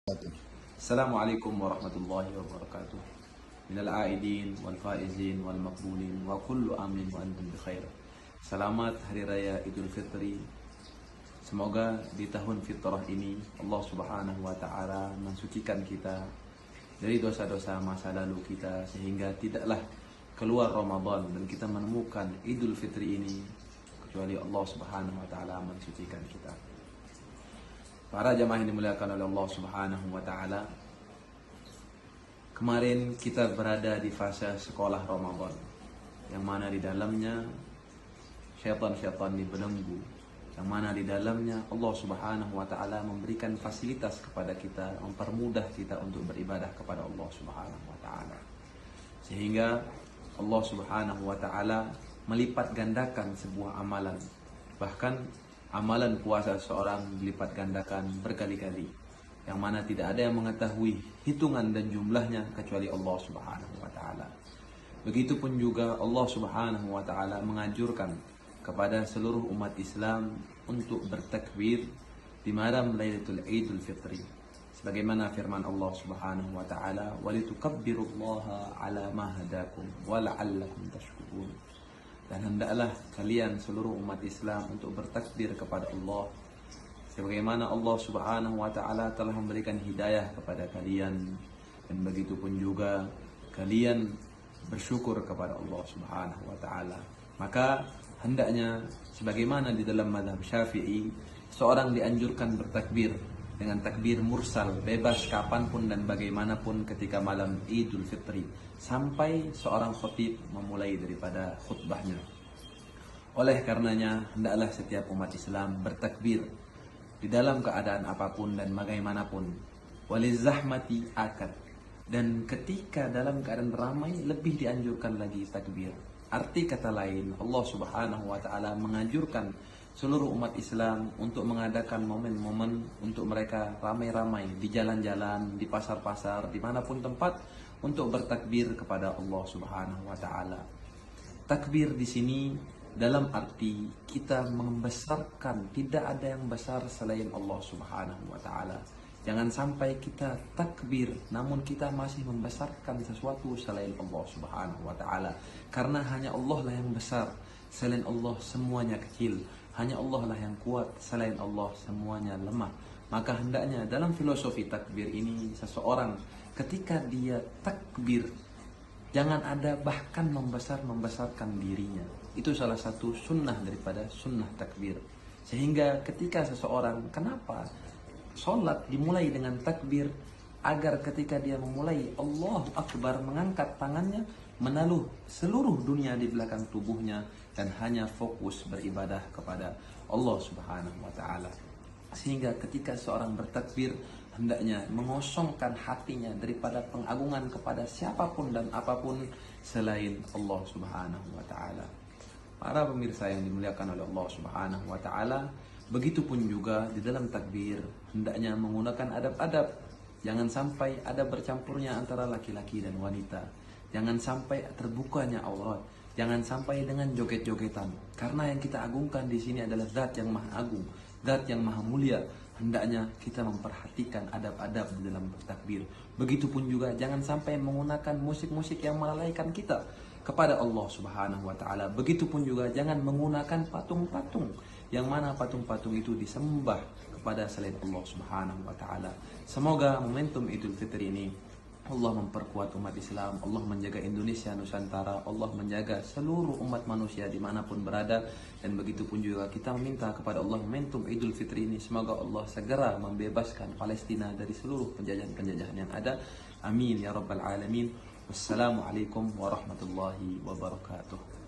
Assalamualaikum warahmatullahi wabarakatuh. Minal aidin wal faizin wal maqbulin wa kullu amin wa antum bi khair. Selamat Hari Raya Idul Fitri. Semoga di tahun fitrah ini Allah Subhanahu wa taala mensucikan kita dari dosa-dosa masa lalu kita sehingga tidaklah keluar Ramadan dan kita menemukan Idul Fitri ini kecuali Allah Subhanahu wa taala mensucikan kita. Para jamaah yang dimuliakan oleh Allah Subhanahu wa taala, kemarin kita berada di fase sekolah Ramadan yang mana di dalamnya syaitan-syaitan dibelenggu, yang mana di dalamnya Allah Subhanahu wa taala memberikan fasilitas kepada kita, mempermudah kita untuk beribadah kepada Allah Subhanahu wa taala. Sehingga Allah Subhanahu wa taala melipat gandakan sebuah amalan. Bahkan amalan puasa seorang dilipat gandakan berkali-kali, yang mana tidak ada yang mengetahui hitungan dan jumlahnya kecuali Allah Subhanahu wa taala. Begitupun juga Allah Subhanahu wa taala menganjurkan kepada seluruh umat Islam untuk bertakbir di malam Lailatul Idul Fitri. Sebagaimana firman Allah Subhanahu wa taala, "Walitukabbirullaha 'ala ma hadakum wa la'allakum tashkurun." Dan hendaklah kalian seluruh umat Islam untuk bertakbir kepada Allah sebagaimana Allah Subhanahu wa taala telah memberikan hidayah kepada kalian, dan begitupun juga kalian bersyukur kepada Allah Subhanahu wa taala. Maka hendaknya sebagaimana di dalam mazhab Syafi'i, seorang dianjurkan bertakbir dengan takbir mursal, bebas kapanpun dan bagaimanapun ketika malam Idul Fitri, sampai seorang khatib memulai daripada khutbahnya. Oleh karenanya, hendaklah setiap umat Islam bertakbir di dalam keadaan apapun dan bagaimanapun. Walizahmati akad. Dan ketika dalam keadaan ramai, lebih dianjurkan lagi takbir. Arti kata lain, Allah Subhanahu wa taala menganjurkan seluruh umat Islam untuk mengadakan momen-momen untuk mereka ramai-ramai di jalan-jalan, di pasar-pasar, dimanapun tempat, untuk bertakbir kepada Allah Subhanahu wa taala. Takbir di sini dalam arti kita membesarkan, tidak ada yang besar selain Allah Subhanahu wa taala. Jangan sampai kita takbir namun kita masih membesarkan sesuatu selain Allah Subhanahu wa taala. Karena hanya Allah lah yang besar, selain Allah semuanya kecil. Hanya Allah lah yang kuat, selain Allah semuanya lemah. Maka hendaknya dalam filosofi takbir ini, seseorang ketika dia takbir, jangan ada bahkan membesarkan dirinya. Itu salah satu sunnah daripada sunnah takbir. Sehingga ketika seseorang, kenapa sholat dimulai dengan takbir? Agar ketika dia memulai Allahu Akbar, mengangkat tangannya, menaluh seluruh dunia di belakang tubuhnya dan hanya fokus beribadah kepada Allah Subhanahu wa taala. Sehingga ketika seorang bertakbir, hendaknya mengosongkan hatinya daripada pengagungan kepada siapapun dan apapun selain Allah Subhanahu wa taala. Para pemirsa yang dimuliakan oleh Allah Subhanahu wa taala, begitupun juga di dalam takbir hendaknya menggunakan adab-adab. Jangan sampai ada bercampurnya antara laki-laki dan wanita. Jangan sampai terbukanya aurat. Jangan sampai dengan joget-jogetan. Karena yang kita agungkan di sini adalah Zat yang Maha Agung, Zat yang Maha Mulia. Hendaknya kita memperhatikan adab-adab di dalam bertakbir. Begitupun juga jangan sampai menggunakan musik-musik yang melalaikan kita kepada Allah Subhanahu wa taala. Begitupun juga jangan menggunakan patung-patung yang mana patung-patung itu disembah kepada selain Allah Subhanahu wa taala. Semoga momentum Idul Fitri ini Allah memperkuat umat Islam, Allah menjaga Indonesia Nusantara, Allah menjaga seluruh umat manusia dimanapun berada. Dan begitu pun juga kita meminta kepada Allah momentum Idul Fitri ini, semoga Allah segera membebaskan Palestina dari seluruh penjajahan-penjajahan yang ada. Amin ya rabbal alamin. Wassalamualaikum warahmatullahi wabarakatuh.